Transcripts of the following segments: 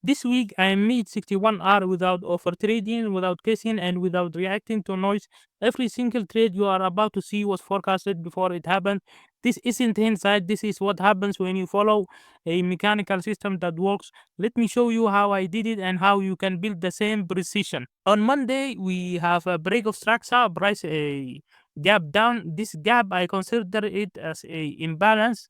This week I made 61R without overtrading, without guessing, and without reacting to noise. Every single trade you are about to see was forecasted before it happened. This isn't hindsight, this is what happens when you follow a mechanical system that works. Let me show you how I did it and how you can build the same precision. On Monday, we have a break of structure, price a gap down. This gap, I consider it as a imbalance.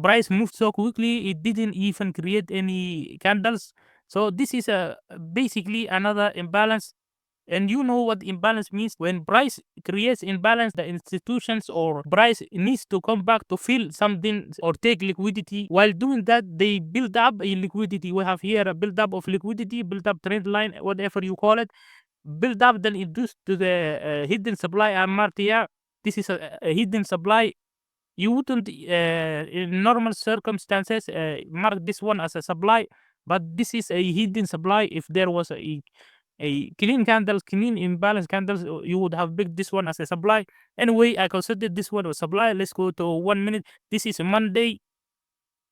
Price moved so quickly it didn't even create any candles. So this is a basically another imbalance. And you know what imbalance means. When price creates imbalance, the institutions or price needs to come back to fill something or take liquidity. While doing that, they build up a liquidity. We have here a build up of liquidity, build up trend line, whatever you call it. Build up, then induced to the hidden supply. I'm marked here. This is a hidden supply. You wouldn't, in normal circumstances, mark this one as a supply, but this is a hidden supply. If there was a clean candles, clean imbalance candles, you would have picked this one as a supply. Anyway, I considered this one was supply. Let's go to 1 minute. This is Monday.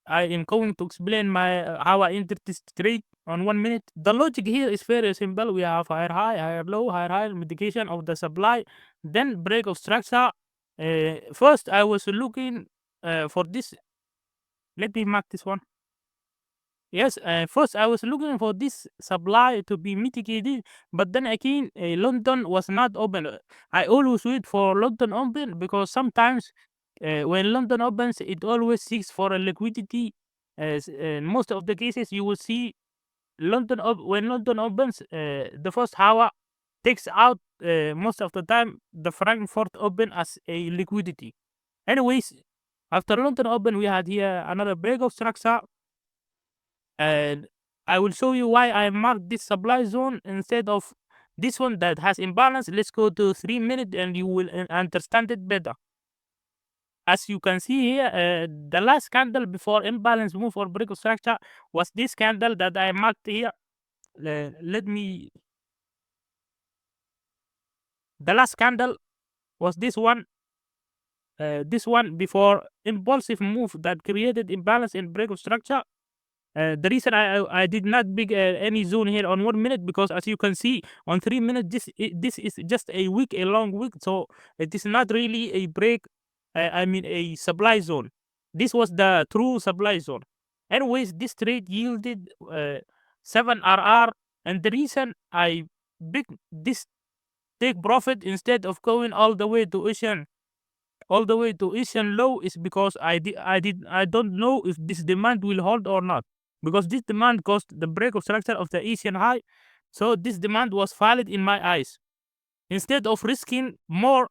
I am going to explain my how I entered this trade on 1 minute. The logic here is very simple. We have higher high, higher low, higher high, mitigation of the supply, then break of structure. First, I was looking for this. Let me mark this one. Yes, first I was looking for this supply to be mitigated, but then again, London was not open. I always wait for London open because sometimes when London opens, it always seeks for a liquidity. As in most of the cases, you will see when London opens, the first hour takes out most of the time the Frankfurt open as a liquidity. Anyways, after London open, we had here another breakout structure, and I will show you why I marked this supply zone instead of this one that has imbalance. Let's go to 3 minutes and you will understand it better. As you can see here, the last candle before imbalance move or break of structure was this candle that I marked here. Let me. The last candle was this one. This one before impulsive move that created imbalance in break of structure. The reason I did not big any zone here on 1 minute because as you can see on 3 minutes this is just a week, a long week, so it is not really a break. I mean a supply zone. This was the true supply zone. Anyways, this trade yielded 7 RR, and the reason I big this take profit instead of going all the way to Asian low is because I don't know if this demand will hold or not, because this demand caused the break of structure of the Asian high, so this demand was valid in my eyes. Instead of risking more,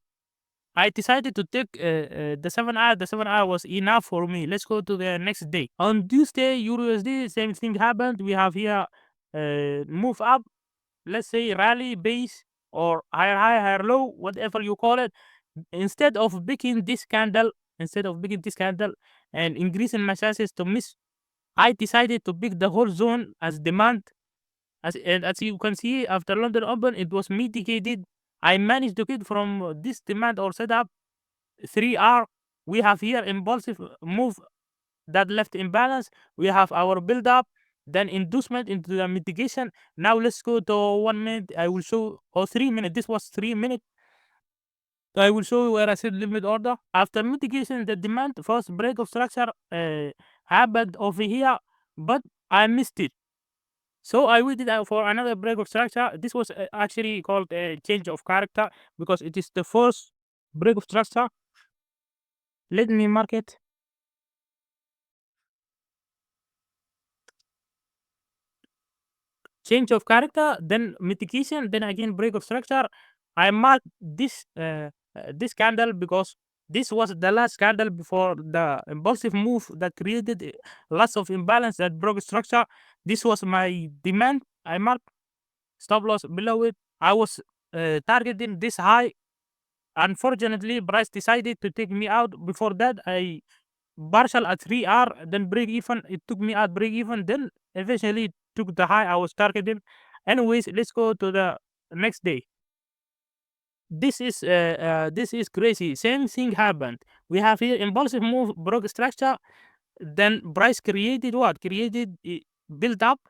I decided to take the 7R. The 7R was enough for me. Let's go to the next day. On Tuesday, EURUSD, same thing happened. We have here move up, let's say rally base or higher high, higher low, whatever you call it. Instead of picking this candle, and increasing my chances to miss, I decided to pick the whole zone as demand. As you can see, after London Open, it was mitigated. I managed to get from this demand or setup 3R. We have here impulsive move that left imbalance. We have our build up, then inducement into the mitigation. Now let's go to 1 minute. I will show, or 3 minutes. This was 3 minutes. I will show you where I said limit order. After mitigation, the demand first break of structure happened over here, but I missed it. So I waited out for another break of structure. This was actually called a change of character because it is the first break of structure. Let me mark it. Change of character, then mitigation, then again break of structure. I marked this candle because this was the last candle before the impulsive move that created lots of imbalance that broke structure. This was my demand. I marked stop loss below it. I was targeting this high. Unfortunately, price decided to take me out. Before that, I partial at 3R, then break even. It took me at break even, then eventually took the high I was targeting. Anyways, let's go to the next day. This is crazy. Same thing happened. We have here impulsive move, broke structure, then price created what? Created build up.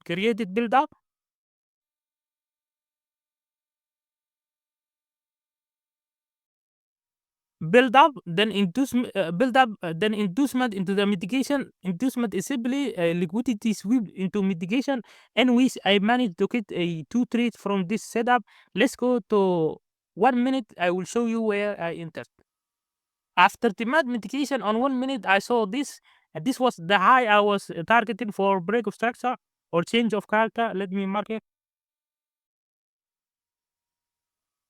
created build up, then inducement into the mitigation. Inducement is simply a liquidity sweep into mitigation. Anyways, I managed to get a two trades from this setup. Let's go to 1 minute. I will show you where I entered. After demand mitigation on 1 minute, I saw this. This was the high I was targeting for break of structure or change of character. Let me mark it.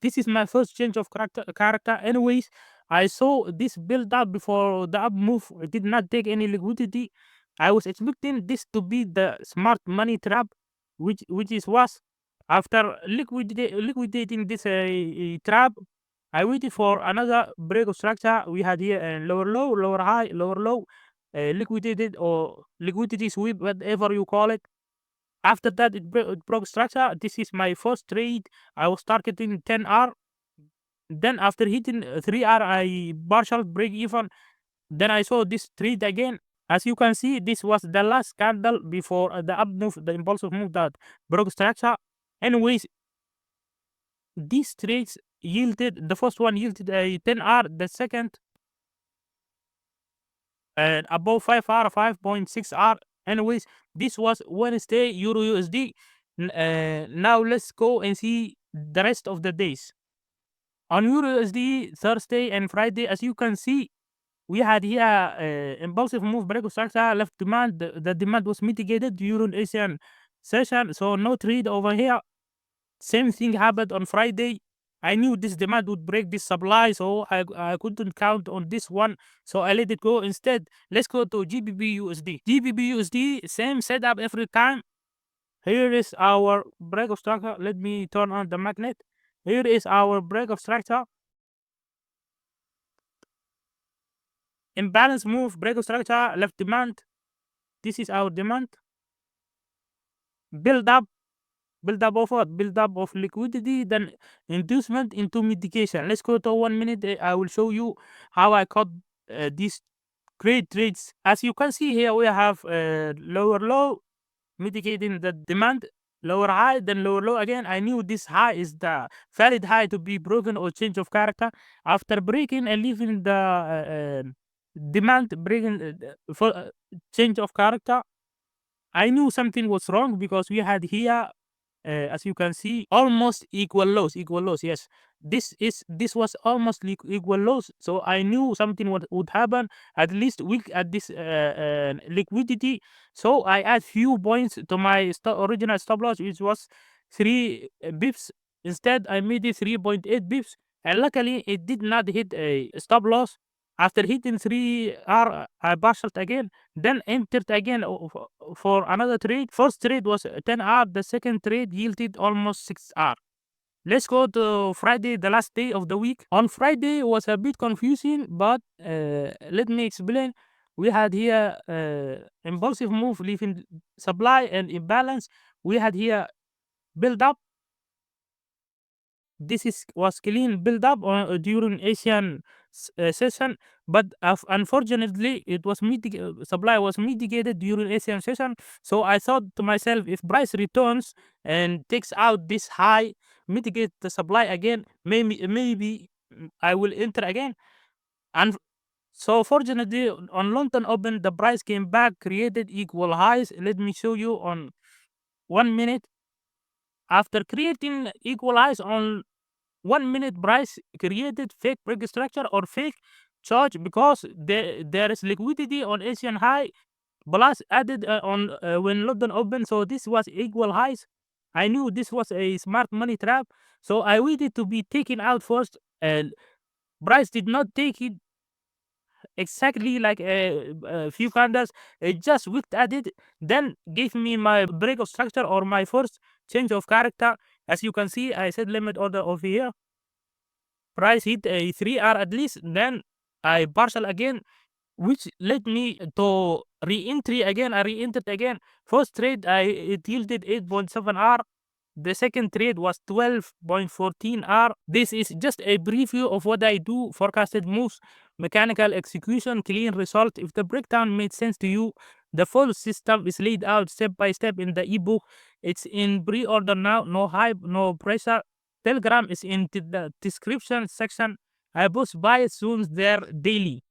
This is my first change of character. Anyways, I saw this build up before the up move. I did not take any liquidity. I was expecting this to be the smart money trap, which is was. After liquidating this trap, I waited for another break of structure. We had here a lower low, lower high, lower low, liquidated or liquidity sweep, whatever you call it. After that, it broke structure. This is my first trade. I was targeting 10R. Then after hitting 3R, I partial break even. Then I saw this trade again. As you can see, this was the last candle before the up move, the impulsive move that broke structure. Anyways, these trades yielded, the first one yielded a 10R, the second and above 5R, 5.6R. Anyways, this was Wednesday, Euro USD. Now let's go and see the rest of the days. On Euro USD, Thursday and Friday, as you can see, we had here impulsive move, break of structure, left demand. The demand was mitigated during Asian session, so no trade over here. Same thing happened on Friday. I knew this demand would break this supply, so I couldn't count on this one, so I let it go instead. Let's go to GBP USD. GBP USD, same setup every time. Here is our break of structure. Let me turn on the magnet. Here is our break of structure. Imbalance move, break of structure, left demand. This is our demand. Build up of what? Build up of liquidity, then inducement into mitigation. Let's go to 1 minute. I will show you how I caught these great trades. As you can see here, we have lower low, mitigating the demand, lower high, then lower low again. I knew this high is the valid high to be broken or change of character. After breaking and leaving the demand, breaking for change of character, I knew something was wrong because we had here, as you can see, almost equal lows. Yes, this was almost equal lows. So I knew something would happen. At least weak at this liquidity. So I add few points to my original stop loss, which was 3 bips. Instead, I made it 3.8 bips, and luckily it did not hit a stop loss. After hitting 3R, I partialed again, then entered again for another trade. First trade was 10R, the second trade yielded almost 6R. Let's go to Friday, the last day of the week. On Friday was a bit confusing, but let me explain. We had here impulsive move, leaving supply and imbalance. We had here build up. This was clean build up during Asian session, but unfortunately it was supply was mitigated during Asian session. So I thought to myself, if price returns and takes out this high, mitigate the supply again, maybe I will enter again. And so fortunately on London Open, the price came back, created equal highs. Let me show you on 1 minute. After creating equal highs on 1 minute, price created fake break structure or fake charge because there is liquidity on Asian high plus added on when London open. So this was equal highs. I knew this was a smart money trap, so I waited to be taken out first, and price did not take it exactly like a few candles. It just wicked at it, then gave me my break of structure or my first change of character. As you can see, I set limit order over here. Price hit a 3R at least, then I partial again, which led me to re-entry again. I re-entered again. First trade, it yielded 8.7R. The second trade was 12.14R. This is just a preview of what I do. Forecasted moves, mechanical execution, clean result. If the breakdown made sense to you, The full system is laid out step by step in the ebook. It's in pre-order now. No hype, no pressure. Telegram is in the description section. I post buy soon there daily.